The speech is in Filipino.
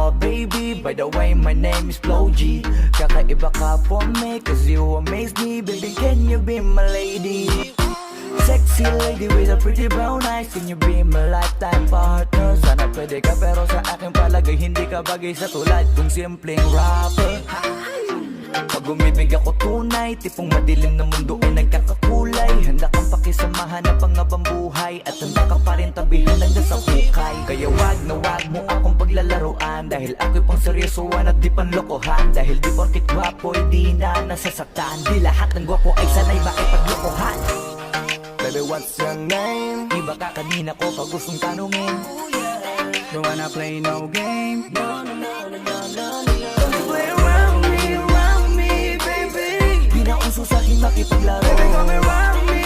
mo, baby. By the way, my name is Flo G. Kakaiba ka for me, cause you amaze me. Baby, can you be my lady? Sexy lady with a pretty brown eyes. Can you be my lifetime partner? Sana pwede ka pero sa aking palagay hindi ka bagay sa tulad kong simpleng rapper. Pag umibig ako tunay, tipong madilim na mundo ay nagkakakulay. Handa kang pakisamahan ng pangabang buhay, at handa ka pa rin tabihan hanggang sa hukay. Kaya wag na wag mo akong paglalaruan, dahil ako'y pang seryosoan at di panlokohan. Dahil di porkit gwapo ay di na nasasaktan, di lahat ng gwapo ay sanay makipaglokohan. Baby, what's your name? Iba ka kanina ko pag gustong tanungin. Don't wanna play no game. No, no, no, no, no, no, no. Don't play around me, baby. Di na uso sa'kin makipaglaro. Baby, come around me.